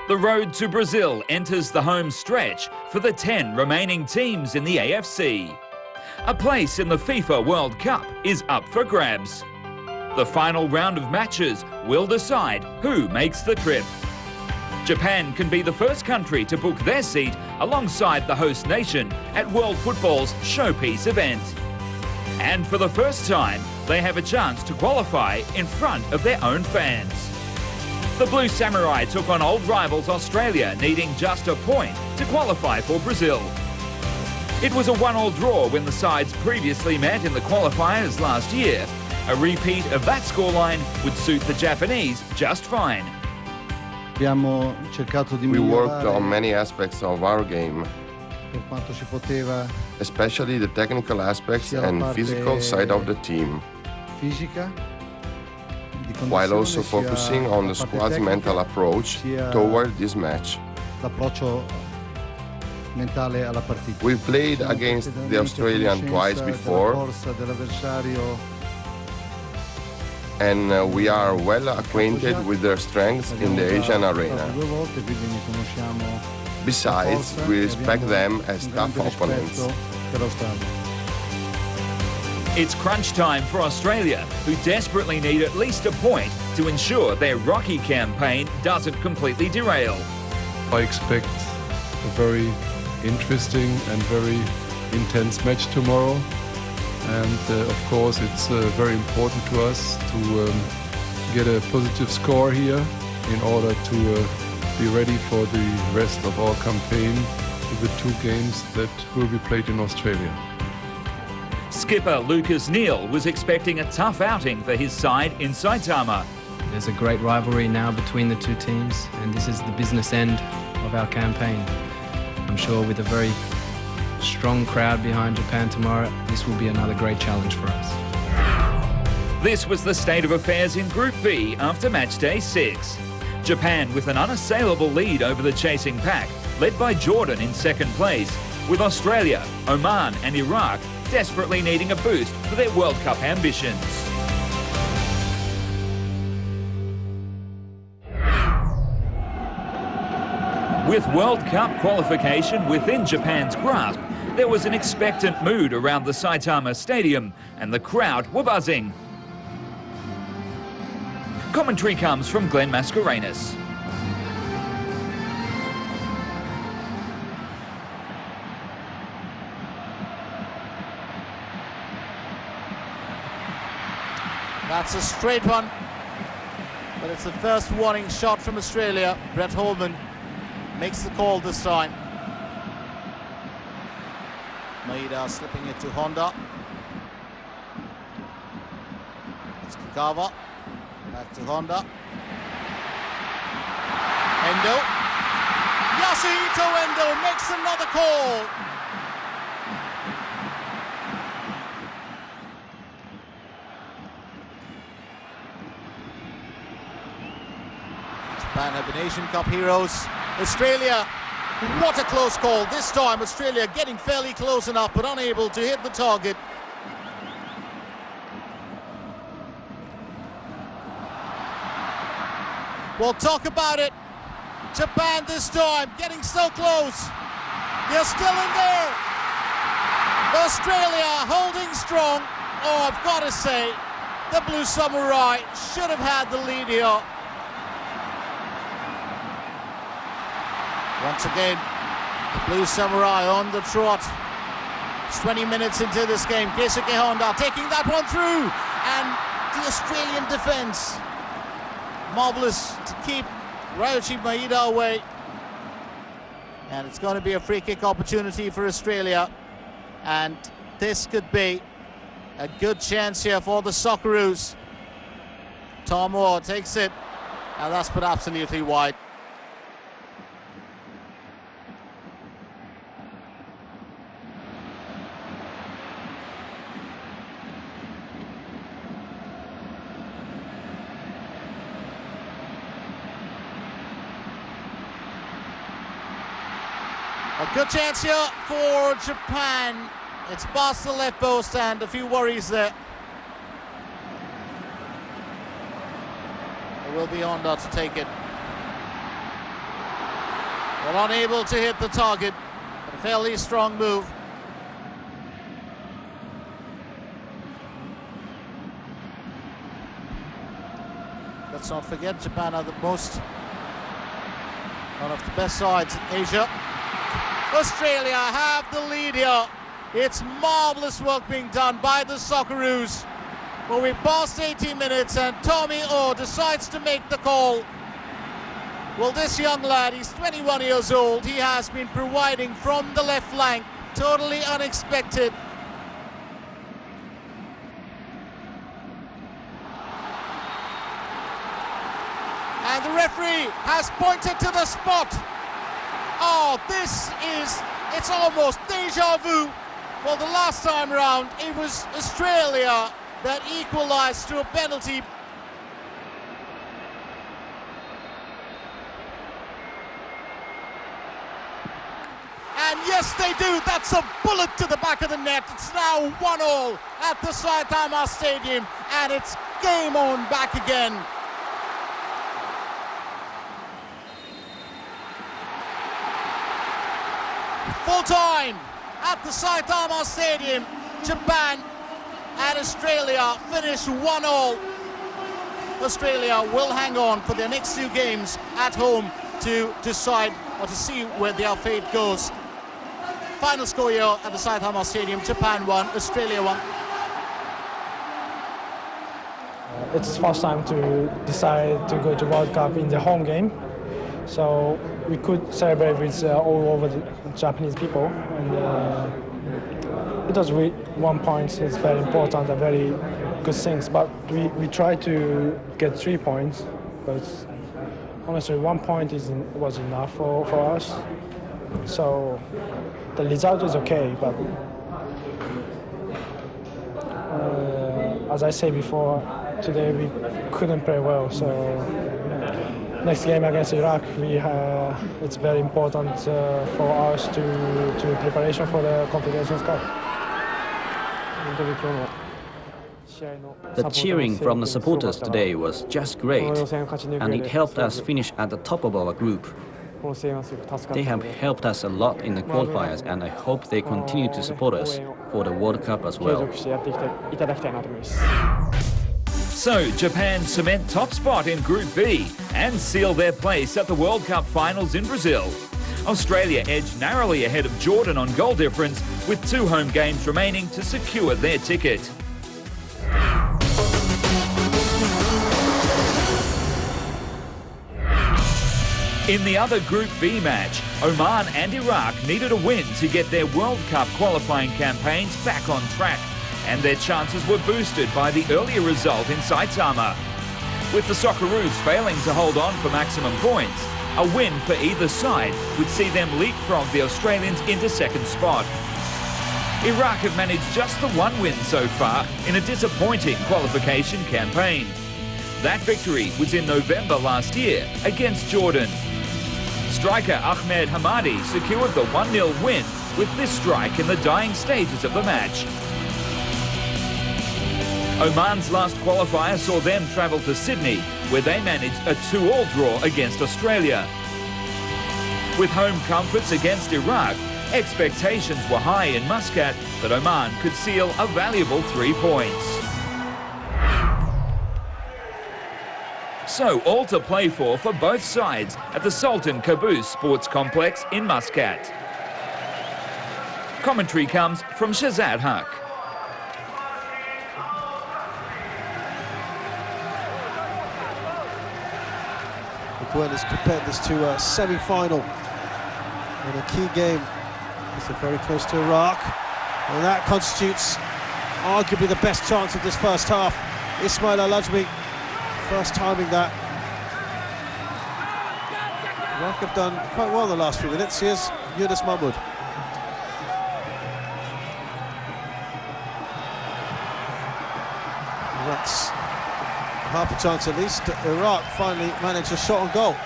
The road to Brazil enters the home stretch for the 10 remaining teams in the AFC. A place in the FIFA World Cup is up for grabs. The final round of matches will decide who makes the trip. Japan can be the first country to book their seat alongside the host nation at World Football's showpiece event. And for the first time, they have a chance to qualify in front of their own fans. The Blue Samurai took on old rivals Australia, needing just a point to qualify for Brazil. It was a 1-1 draw when the sides previously met in the qualifiers last year. A repeat of that scoreline would suit the Japanese just fine. We worked on many aspects of our game, especially the technical aspects and physical side of the team, while also focusing on the squad's mental approach toward this match. We played against the Australian twice before, and we are well acquainted with their strengths in the Asian arena. Besides, we respect them as tough opponents. It's crunch time for Australia, who desperately need at least a point to ensure their rocky campaign doesn't completely derail. I expect a very interesting and very intense match tomorrow. And of course, it's very important to us to get a positive score here in order to be ready for the rest of our campaign with the 2 games that will be played in Australia. Skipper Lucas Neal was expecting a tough outing for his side in Saitama. There's a great rivalry now between the 2 teams, and this is the business end of our campaign. I'm sure with a very strong crowd behind Japan tomorrow, this will be another great challenge for us. This was the state of affairs in Group B after match day 6. Japan with an unassailable lead over the chasing pack, led by Jordan in 2nd place, with Australia, Oman and Iraq desperately needing a boost for their World Cup ambitions. With World Cup qualification within Japan's grasp, there was an expectant mood around the Saitama Stadium and the crowd were buzzing. Commentary comes from Glenn Mascarenhas. That's a straight one, but it's the first warning shot from Australia. Brett Holman makes the call this time. Maeda slipping it to Honda. It's Kagawa. Back to Honda. Endo. Yasuhito Endo makes another call. Japan have been Asian Cup heroes. Australia, what a close call. This time Australia getting fairly close enough but unable to hit the target. We'll talk about it. Japan this time getting so close. They're still in there. Australia holding strong. Oh, I've got to say, the Blue Samurai should have had the lead here. Once again, the Blue Samurai on the trot. It's 20 minutes into this game. Keisuke Honda taking that one through. And the Australian defence. Marvellous to keep Ryoichi Maeda away. And it's going to be a free kick opportunity for Australia. And this could be a good chance here for the Socceroos. Tom Moore takes it. And that's put absolutely wide. A good chance here for Japan. It's past the left post and a few worries there. It will be Honda to take it. Well, unable to hit the target. A fairly strong move. Let's not forget, Japan are one of the best sides in Asia. Australia have the lead here. It's marvellous work being done by the Socceroos. Well, we've passed 18 minutes and Tommy Orr decides to make the call. Well, this young lad, he's 21 years old. He has been providing from the left flank, totally unexpected. And the referee has pointed to the spot. Oh, it's almost deja vu. Well, the last time round, it was Australia that equalised to a penalty. And yes, they do. That's a bullet to the back of the net. It's now 1-1 at the Saitama Stadium, and it's game on back again. Full time at the Saitama Stadium. Japan and Australia finish 1-1. Australia will hang on for their next two games at home to decide or to see where their fate goes. Final score here at the Saitama Stadium: Japan 1, Australia 1. It's first time to decide to go to World Cup in the home game, so we could celebrate with all over the Japanese people, and it was 1 point. It's very important and very good things, but we try to get 3 points, but honestly 1 point was enough for us. So the result is okay, but as I said before, today we couldn't play well. So next game against Iraq, it's very important for us to preparation for the Confederations Cup. The cheering from the supporters today was just great, and it helped us finish at the top of our group. They have helped us a lot in the qualifiers, and I hope they continue to support us for the World Cup as well. So Japan cement top spot in Group B and seal their place at the World Cup finals in Brazil. Australia edged narrowly ahead of Jordan on goal difference, with 2 home games remaining to secure their ticket. In the other Group B match, Oman and Iraq needed a win to get their World Cup qualifying campaigns back on track, and their chances were boosted by the earlier result in Saitama. With the Socceroos failing to hold on for maximum points, a win for either side would see them leapfrog the Australians into second spot. Iraq have managed just the 1 win so far in a disappointing qualification campaign. That victory was in November last year against Jordan. Striker Ahmed Hamadi secured the 1-0 win with this strike in the dying stages of the match. Oman's last qualifier saw them travel to Sydney, where they managed a 2-2 draw against Australia. With home comforts against Iraq, expectations were high in Muscat that Oman could seal a valuable 3 points. So all to play for both sides at the Sultan Qaboos Sports Complex in Muscat. Commentary comes from Shazad Haq. Gwen has compared this to a semi-final in a key game. It's very close to Iraq, and that constitutes arguably the best chance of this first half. Ismail Al-Ajmi, first timing that. Iraq have done quite well in the last few minutes. Here's Yunus Mahmoud. That's half a chance at least. Iraq finally managed a shot on goal.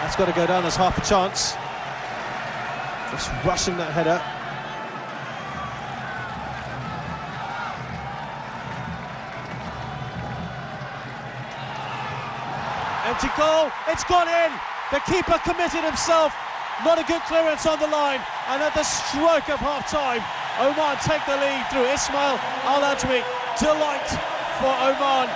That's got to go down as half a chance. Just rushing that header. Empty goal, it's gone in. The keeper committed himself. Not a good clearance on the line. And at the stroke of half-time, Oman take the lead through Ismail Al-Ajmi. Delight for Oman.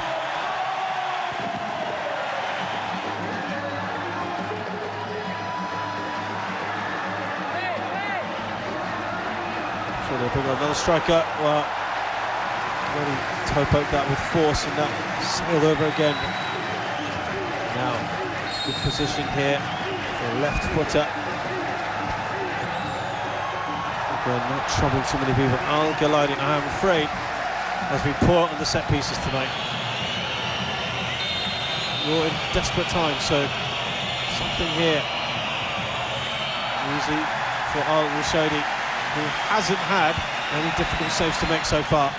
So they'll bring on another striker. Well, really toe poked that with force and that sailed over again. Now, good position here for a left footer. Again, not troubling too many people. Al-Ghalani, I am afraid, has been poor on the set pieces tonight. You're in desperate times, so something here. Easy for Al-Rushaidi, who hasn't had any difficult saves to make so far.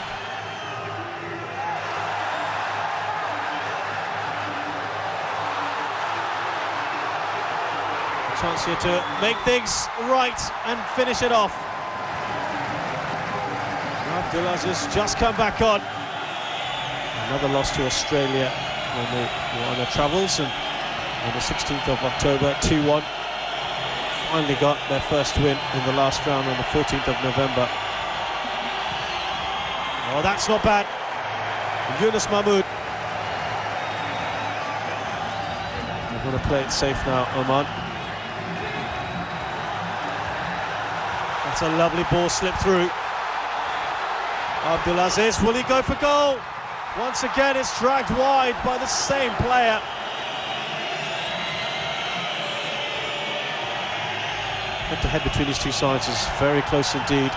A chance here to make things right and finish it off. Abdulaziz just come back on. Another loss to Australia when they were on their travels, and on the 16th of October, 2-1. Finally got their first win in the last round on the 14th of November. Oh, that's not bad. Yunus Mahmood. They're going to play it safe now, Oman. That's a lovely ball slip through. Abdulaziz, will he go for goal? Once again, it's dragged wide by the same player. Head-to-head between these two sides is very close indeed.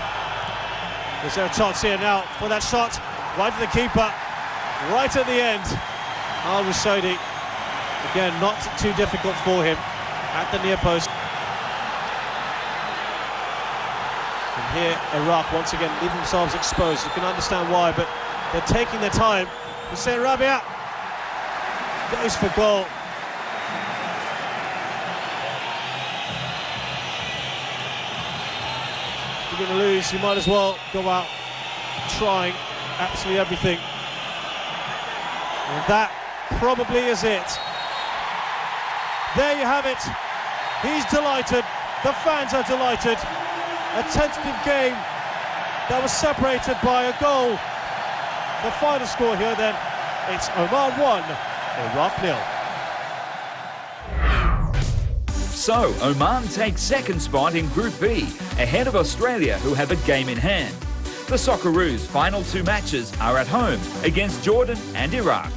Is there a chance here now for that shot? Right to the keeper, right at the end. Al-Rushaidi, again, not too difficult for him at the near post. And here, Iraq once again leave themselves exposed. You can understand why, but they're taking their time. Hussein Rabia goes for goal. If you're going to lose, you might as well go out trying absolutely everything. And that probably is it. There you have it. He's delighted. The fans are delighted. A tentative game that was separated by a goal. The final score here then, it's Oman 1, Iraq 0. So, Oman takes second spot in Group B, ahead of Australia, who have a game in hand. The Socceroos' final two matches are at home against Jordan and Iraq.